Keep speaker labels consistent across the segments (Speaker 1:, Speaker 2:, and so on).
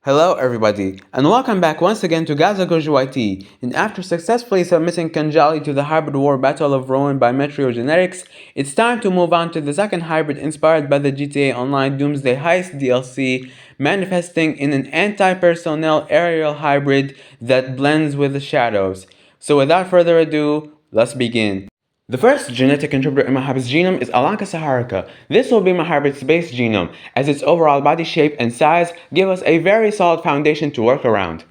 Speaker 1: Hello everybody, and welcome back once again to Gaza Goju YT. And after successfully submitting Khanjali to the hybrid war Battle of Rowan by Metro Genetics, it's time to move on to the second hybrid inspired by the GTA Online Doomsday Heist DLC, manifesting in an anti-personnel aerial hybrid that blends with the shadows. So without further ado, let's begin. The first genetic contributor in my hybrid's genome is Alanka saharica. This will be my hybrid's base genome, as its overall body shape and size give us a very solid foundation to work around.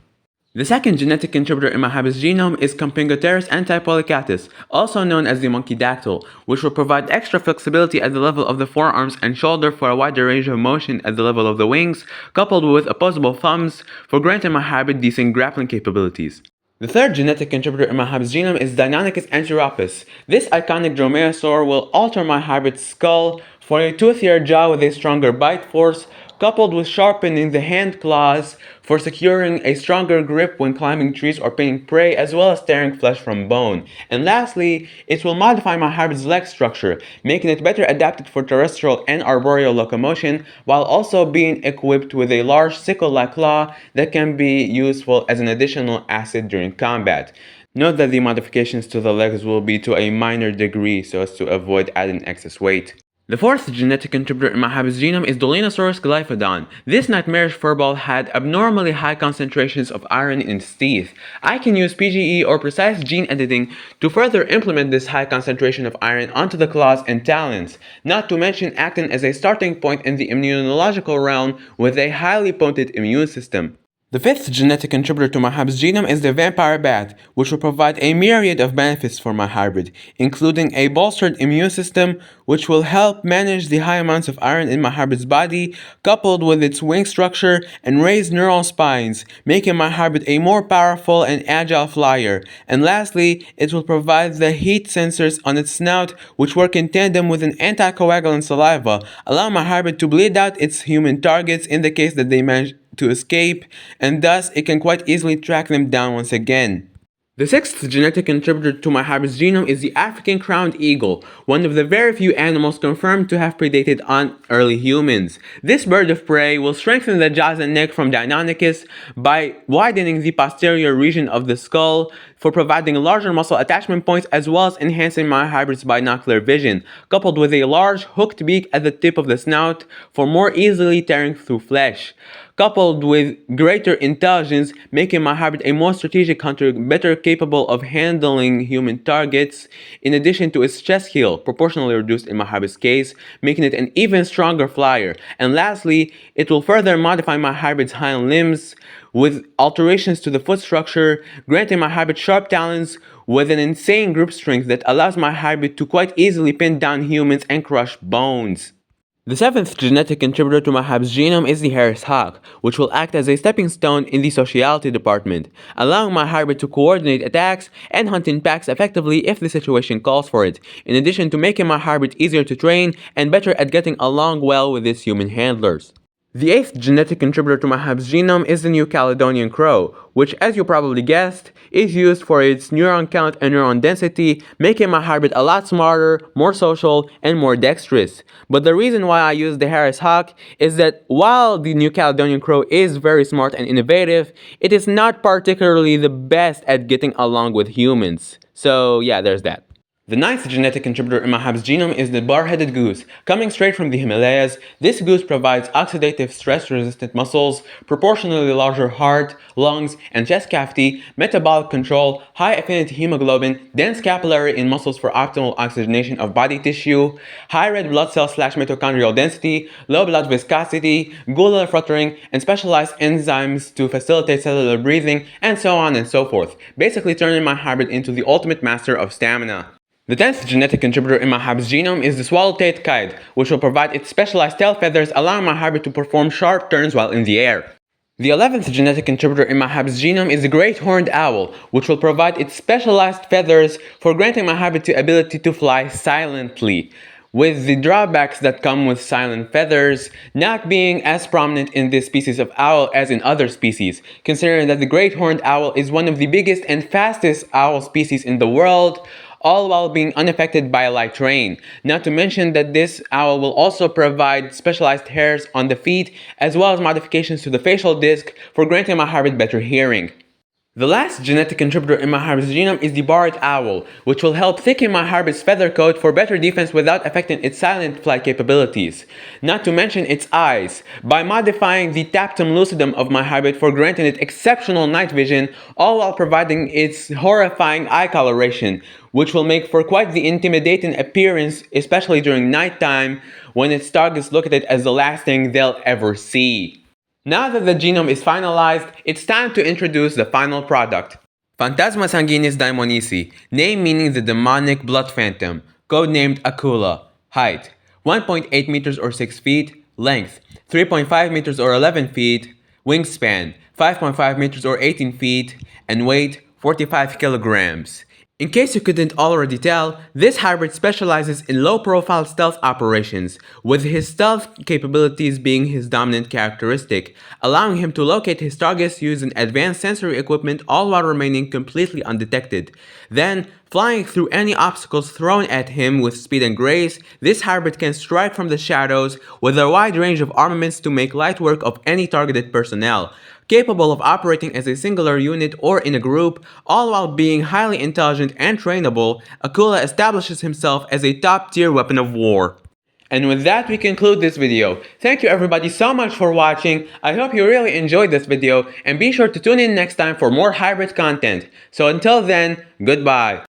Speaker 1: The second genetic contributor in my hybrid's genome is Campingoteris antipolycatus, also known as the monkey dactyl, which will provide extra flexibility at the level of the forearms and shoulder for a wider range of motion at the level of the wings, coupled with opposable thumbs for granting my hybrid decent grappling capabilities. The third genetic contributor in my hybrid's genome is Deinonychus antiropus. This iconic dromaeosaur will alter my hybrid's skull for a toothier jaw with a stronger bite force, coupled with sharpening the hand claws for securing a stronger grip when climbing trees or pinning prey, as well as tearing flesh from bone. And lastly, it will modify my hybrid's leg structure, making it better adapted for terrestrial and arboreal locomotion, while also being equipped with a large sickle-like claw that can be useful as an additional asset during combat. Note that the modifications to the legs will be to a minor degree so as to avoid adding excess weight. The fourth genetic contributor in my hybrid's genome is Dolinosaurus glyphodon. This nightmarish furball had abnormally high concentrations of iron in its teeth. I can use PGE or precise gene editing to further implement this high concentration of iron onto the claws and talons, not to mention acting as a starting point in the immunological realm with a highly potent immune system. The fifth genetic contributor to my hybrid's genome is the vampire bat, which will provide a myriad of benefits for my hybrid, including a bolstered immune system, which will help manage the high amounts of iron in my hybrid's body, coupled with its wing structure and raised neural spines, making my hybrid a more powerful and agile flyer. And lastly, it will provide the heat sensors on its snout, which work in tandem with an anticoagulant saliva, allowing my hybrid to bleed out its human targets in the case that they manage to escape, and thus it can quite easily track them down once again. The sixth genetic contributor to my hybrid's genome is the African crowned eagle, one of the very few animals confirmed to have predated on early humans. This bird of prey will strengthen the jaws and neck from Deinonychus by widening the posterior region of the skull for providing larger muscle attachment points, as well as enhancing my hybrid's binocular vision, coupled with a large hooked beak at the tip of the snout for more easily tearing through flesh, coupled with greater intelligence, making my hybrid a more strategic hunter, better capable of handling human targets, in addition to its chest heel, proportionally reduced in my hybrid's case, making it an even stronger flyer. And lastly, it will further modify my hybrid's hind limbs with alterations to the foot structure, granting my hybrid sharp talons with an insane grip strength that allows my hybrid to quite easily pin down humans and crush bones. The seventh genetic contributor to my hybrid's genome is the Harris hawk, which will act as a stepping stone in the sociality department, allowing my hybrid to coordinate attacks and hunt in packs effectively if the situation calls for it, in addition to making my hybrid easier to train and better at getting along well with its human handlers. The eighth genetic contributor to my hybrid's genome is the New Caledonian crow, which, as you probably guessed, is used for its neuron count and neuron density, making my hybrid a lot smarter, more social, and more dexterous. But the reason why I use the Harris hawk is that while the New Caledonian crow is very smart and innovative, it is not particularly the best at getting along with humans. So yeah, there's that. The ninth genetic contributor in my hybrid's genome is the bar-headed goose. Coming straight from the Himalayas, this goose provides oxidative stress-resistant muscles, proportionally larger heart, lungs, and chest cavity, metabolic control, high-affinity hemoglobin, dense capillary in muscles for optimal oxygenation of body tissue, high red blood cell/mitochondrial density, low blood viscosity, gular fluttering, and specialized enzymes to facilitate cellular breathing, and so on and so forth, basically turning my hybrid into the ultimate master of stamina. The 10th genetic contributor in my hybrid's genome is the swallow-tailed kite, which will provide its specialized tail feathers, allowing my hybrid to perform sharp turns while in the air. The 11th genetic contributor in my hybrid's genome is the great horned owl, which will provide its specialized feathers for granting my hybrid the ability to fly silently, with the drawbacks that come with silent feathers not being as prominent in this species of owl as in other species, considering that the great horned owl is one of the biggest and fastest owl species in the world, all while being unaffected by light rain. Not to mention that this owl will also provide specialized hairs on the feet as well as modifications to the facial disc for granting my hybrid better hearing. The last genetic contributor in my hybrid's genome is the barred owl, which will help thicken my hybrid's feather coat for better defense without affecting its silent flight capabilities. Not to mention its eyes, by modifying the tapetum lucidum of my hybrid for granting it exceptional night vision, all while providing its horrifying eye coloration, which will make for quite the intimidating appearance, especially during nighttime when its targets look at it as the last thing they'll ever see. Now that the genome is finalized, it's time to introduce the final product. Phantasma sanguinis daemonisi, name meaning the demonic blood phantom, codenamed Akula. Height 1.8 meters or 6 feet, length 3.5 meters or 11 feet, wingspan 5.5 meters or 18 feet, and weight 45 kilograms. In case you couldn't already tell, this hybrid specializes in low-profile stealth operations, with his stealth capabilities being his dominant characteristic, allowing him to locate his targets using advanced sensory equipment all while remaining completely undetected. Then, flying through any obstacles thrown at him with speed and grace, this hybrid can strike from the shadows with a wide range of armaments to make light work of any targeted personnel. Capable of operating as a singular unit or in a group, all while being highly intelligent and trainable, Akula establishes himself as a top-tier weapon of war. And with that, we conclude this video. Thank you everybody so much for watching. I hope you really enjoyed this video, and be sure to tune in next time for more hybrid content. So until then, goodbye.